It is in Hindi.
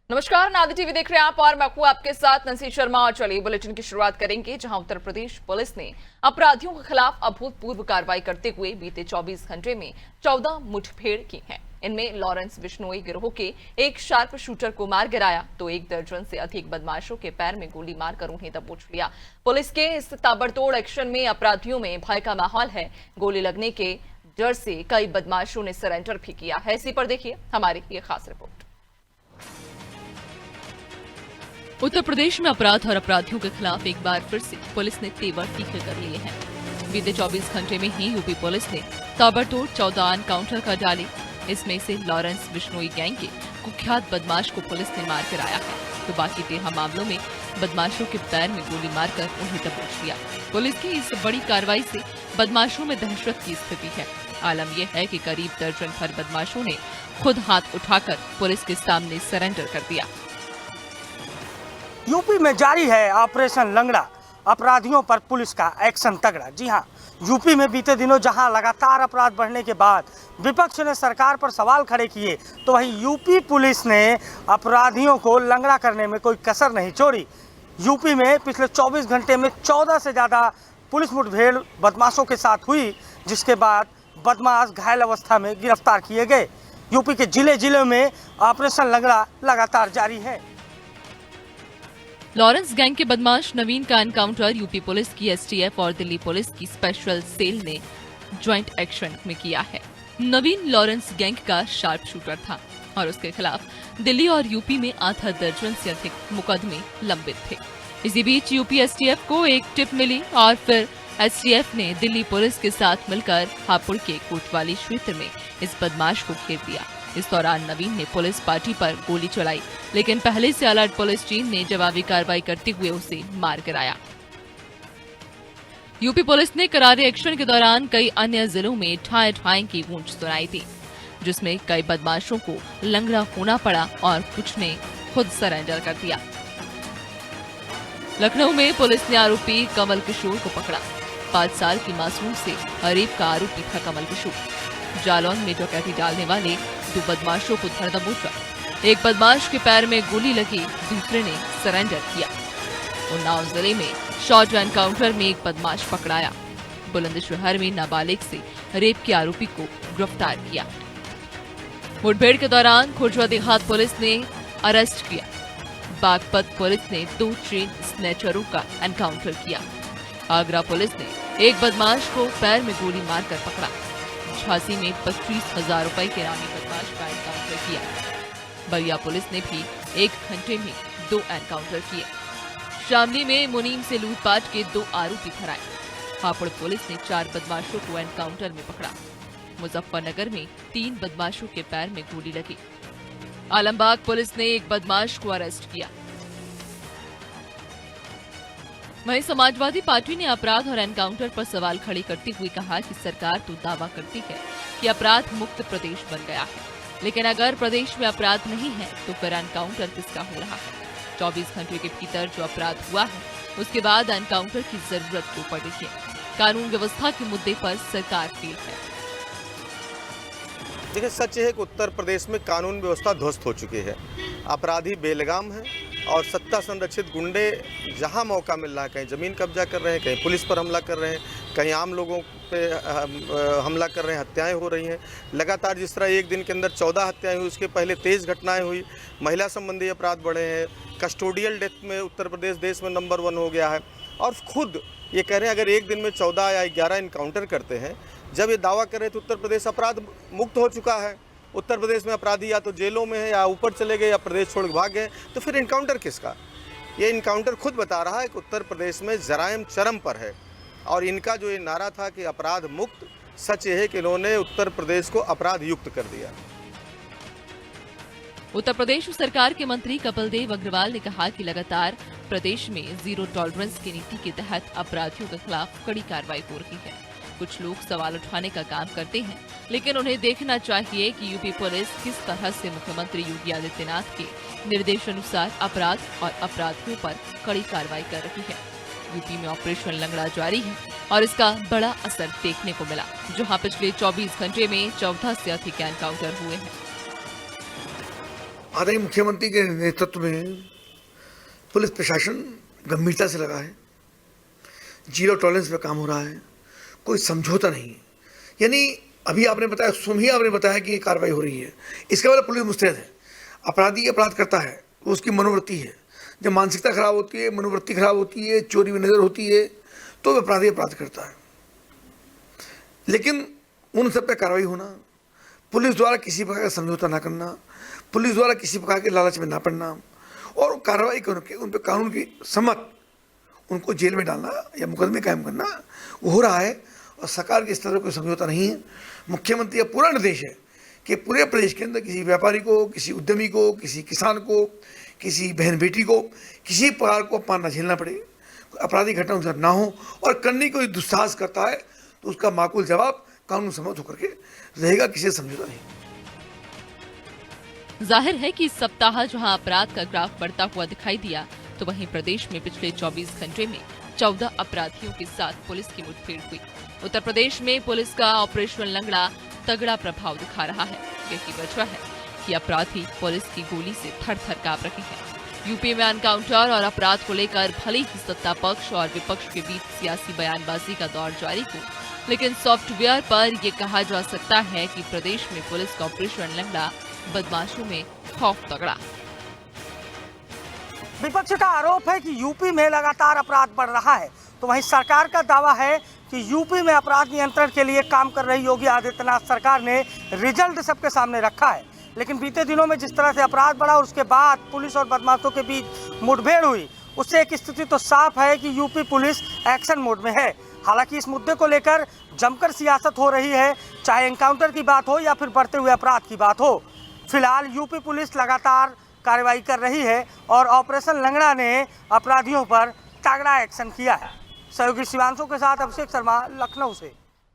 नमस्कार, नादी टीवी देख रहे हैं आप और मैं हूं आपके साथ नसीर शर्मा। और चलिए बुलेटिन की शुरुआत करेंगे, जहां उत्तर प्रदेश पुलिस ने अपराधियों के खिलाफ अभूतपूर्व कार्रवाई करते हुए बीते 24 घंटे में 14 मुठभेड़ की हैं। इनमें लॉरेंस बिश्नोई गिरोह के एक शार्प शूटर को मार गिराया तो एक दर्जन से अधिक बदमाशों के पैर में गोली मारकर उन्हें दबोच लिया। पुलिस के इस ताबड़तोड़ एक्शन में अपराधियों में भय का माहौल है। गोली लगने के डर से कई बदमाशों ने सरेंडर भी किया है। इसी पर देखिए हमारी ये खास रिपोर्ट। उत्तर प्रदेश में अपराध और अपराधियों के खिलाफ एक बार फिर से पुलिस ने तेवर तीखे कर लिए हैं। बीते 24 घंटे में ही यूपी पुलिस ने ताबड़तोड़ 14 एनकाउंटर कर डाले। इसमें से लॉरेंस बिश्नोई गैंग के कुख्यात बदमाश को पुलिस ने मार गिराया है तो बाकी 13 मामलों में बदमाशों के पैर में गोली मारकर उन्हें दबोच लिया। पुलिस की इस बड़ी कार्रवाई से बदमाशों में दहशत की स्थिति है। आलम यह है कि करीब दर्जन भर बदमाशों ने खुद हाथ उठाकर पुलिस के सामने सरेंडर कर दिया। यूपी में जारी है ऑपरेशन लंगड़ा, अपराधियों पर पुलिस का एक्शन तगड़ा। जी हां, यूपी में बीते दिनों जहां लगातार अपराध बढ़ने के बाद विपक्ष ने सरकार पर सवाल खड़े किए, तो वहीं यूपी पुलिस ने अपराधियों को लंगड़ा करने में कोई कसर नहीं छोड़ी। यूपी में पिछले 24 घंटे में 14 से ज़्यादा पुलिस मुठभेड़ बदमाशों के साथ हुई, जिसके बाद बदमाश घायल अवस्था में गिरफ्तार किए गए। यूपी के जिले जिले में ऑपरेशन लंगड़ा लगातार जारी है। लॉरेंस गैंग के बदमाश नवीन का एनकाउंटर यूपी पुलिस की एसटीएफ और दिल्ली पुलिस की स्पेशल सेल ने ज्वाइंट एक्शन में किया है। नवीन लॉरेंस गैंग का शार्प शूटर था और उसके खिलाफ दिल्ली और यूपी में आधा दर्जन से अधिक मुकदमे लंबित थे। इसी बीच यूपी एसटीएफ को एक टिप मिली और फिर एसटीएफ ने दिल्ली पुलिस के साथ मिलकर हापुड़ के कोतवाली क्षेत्र में इस बदमाश को घेर दिया। इस दौरान नवीन ने पुलिस पार्टी पर गोली चलाई, लेकिन पहले से अलर्ट पुलिस टीम ने जवाबी कार्रवाई करते हुए उसे मार गिराया। यूपी पुलिस ने करारे एक्शन के दौरान कई अन्य जिलों में ठाए ठाए की गूंज सुनाई थी, जिसमें कई बदमाशों को लंगड़ा होना पड़ा और कुछ ने खुद सरेंडर कर दिया। लखनऊ में पुलिस ने आरोपी कमल किशोर को पकड़ा। 5 साल की मासूम से रेप का आरोपी था कमल किशोर। जालौन में डकैती डालने वाले 2 बदमाशों को धर दबोचा। एक बदमाश के पैर में गोली लगी, दूसरे ने सरेंडर किया। उन्नाव जिले में शॉर्ट एनकाउंटर में एक बदमाश पकड़ाया। बुलंदशहर में नाबालिग से रेप के आरोपी को गिरफ्तार किया। मुठभेड़ के दौरान खुर्जा देहात पुलिस ने अरेस्ट किया। बागपत पुलिस ने 2 ट्रेन स्नैचरों का एनकाउंटर किया। आगरा पुलिस ने एक बदमाश को पैर में गोली मारकर पकड़ा। झांसी में 25,000 रुपए के इनामी बदमाश का एनकाउंटर किया। बलिया पुलिस ने भी 1 घंटे में 2 एनकाउंटर किए। शामली में मुनीम से लूटपाट के 2 आरोपी धराए। हापुड़ पुलिस ने 4 बदमाशों को एनकाउंटर में पकड़ा। मुजफ्फरनगर में 3 बदमाशों के पैर में गोली लगी। आलमबाग पुलिस ने एक बदमाश को अरेस्ट किया। वहीं समाजवादी पार्टी ने अपराध और एनकाउंटर पर सवाल खड़े करते हुए कहा कि सरकार तो दावा करती है कि अपराध मुक्त प्रदेश बन गया है, लेकिन अगर प्रदेश में अपराध नहीं है तो फिर एनकाउंटर किसका हो रहा है। 24 घंटे के भीतर जो अपराध हुआ है उसके बाद एनकाउंटर की जरूरत क्यों पड़ रही है। कानून व्यवस्था के मुद्दे पर सरकार फेल है। देखिए, सच है कि उत्तर प्रदेश में कानून व्यवस्था ध्वस्त हो चुकी है। अपराधी बेलगाम है और सत्ता संरक्षित गुंडे जहां मौका मिल रहा है, कहीं ज़मीन कब्जा कर रहे हैं, कहीं पुलिस पर हमला कर रहे हैं, कहीं आम लोगों पे हमला कर रहे हैं, हत्याएं हो रही हैं। लगातार जिस तरह एक दिन के अंदर 14 हत्याएं हुई, उसके पहले 23 घटनाएं हुई। महिला संबंधी अपराध बढ़े हैं। कस्टोडियल डेथ में उत्तर प्रदेश देश में नंबर 1 हो गया है। और खुद ये कह रहे हैं अगर एक दिन में 14 या 11 इनकाउंटर करते हैं, जब ये दावा कर रहे थे उत्तर प्रदेश अपराध मुक्त हो चुका है, उत्तर प्रदेश में अपराधी या तो जेलों में है या ऊपर चले गए या प्रदेश छोड़ भाग गए, तो फिर इनकाउंटर किसका। ये इनकाउंटर खुद बता रहा है कि उत्तर प्रदेश में जराइम चरम पर है। और इनका जो ये नारा था कि अपराध मुक्त, सच ये है कि इन्होंने उत्तर प्रदेश को अपराध युक्त कर दिया। उत्तर प्रदेश सरकार के मंत्री कपिल देव अग्रवाल ने कहा कि लगातार प्रदेश में जीरो टॉलरेंस की नीति के तहत अपराधियों के खिलाफ कड़ी कार्रवाई हो रही है। कुछ लोग सवाल उठाने का काम करते हैं, लेकिन उन्हें देखना चाहिए कि यूपी पुलिस किस तरह से मुख्यमंत्री योगी आदित्यनाथ के निर्देशानुसार अपराध और अपराधियों पर कड़ी कार्रवाई कर रही है। यूपी में ऑपरेशन लंगड़ा जारी है और इसका बड़ा असर देखने को मिला, जहां पिछले 24 घंटे में 14 से अधिक एनकाउंटर हुए हैं। आदरणीय मुख्यमंत्री के नेतृत्व में पुलिस प्रशासन गंभीरता से लगा है, जीरो टॉलरेंस पे काम हो रहा है, कोई समझौता नहीं है। यानी अभी आपने बताया, स्वयं ही आपने बताया कि ये कार्रवाई हो रही है, इसके बाद पुलिस मुस्तैद है। अपराधी अपराध करता है, वो उसकी मनोवृत्ति है। जब मानसिकता खराब होती है, मनोवृत्ति खराब होती है, चोरी में नज़र होती है, तो अपराधी अपराध करता है। लेकिन उन सब पे कार्रवाई होना, पुलिस द्वारा किसी प्रकार का समझौता ना करना, पुलिस द्वारा किसी प्रकार के लालच में ना पड़ना और कार्रवाई करके उन पर कानून की सम्मत उनको जेल में डालना या मुकदमे कायम करना, वो हो रहा है। और सरकार के स्तर पर कोई समझौता नहीं है। मुख्यमंत्री का पूरा निर्देश है कि पूरे प्रदेश के अंदर किसी व्यापारी को, किसी उद्यमी को, किसी किसान को, किसी बहन बेटी को किसी प्रकार को अपमान न झेलना पड़े, आपराधिक घटना उनसे ना हो, और करने की कोई दुस्साहस करता है तो उसका माकूल जवाब कानून सम्मत होकर के रहेगा, किसी से समझौता नहीं। जाहिर है कि इस सप्ताह जहां अपराध का ग्राफ बढ़ता हुआ दिखाई दिया, तो वहीं प्रदेश में पिछले 24 घंटे में 14 अपराधियों के साथ पुलिस की मुठभेड़ हुई। उत्तर प्रदेश में पुलिस का ऑपरेशन लंगड़ा तगड़ा प्रभाव दिखा रहा है। यही वजह है कि अपराधी पुलिस की गोली से थर-थर कांप रहे हैं। यूपी में एनकाउंटर और अपराध को लेकर भले ही सत्ता पक्ष और विपक्ष के बीच सियासी बयानबाजी का दौर जारी हो, लेकिन सॉफ्टवेयर पर ये कहा जा सकता है कि प्रदेश में पुलिस का ऑपरेशन लंगड़ा बदमाशों में खौफ तगड़ा। विपक्ष का आरोप है कि यूपी में लगातार अपराध बढ़ रहा है, तो वहीं सरकार का दावा है कि यूपी में अपराध नियंत्रण के लिए काम कर रही योगी आदित्यनाथ सरकार ने रिजल्ट सबके सामने रखा है। लेकिन बीते दिनों में जिस तरह से अपराध बढ़ा और उसके बाद पुलिस और बदमाशों के बीच मुठभेड़ हुई, उससे एक स्थिति तो साफ है कि यूपी पुलिस एक्शन मोड में है। हालांकि इस मुद्दे को लेकर जमकर सियासत हो रही है, चाहे एनकाउंटर की बात हो या फिर बढ़ते हुए अपराध की बात हो। फिलहाल यूपी पुलिस लगातार कार्रवाई कर रही है और ऑपरेशन लंगड़ा ने अपराधियों पर तगड़ा एक्शन किया है। सहयोगी शिवांशु के साथ अभिषेक शर्मा, लखनऊ से।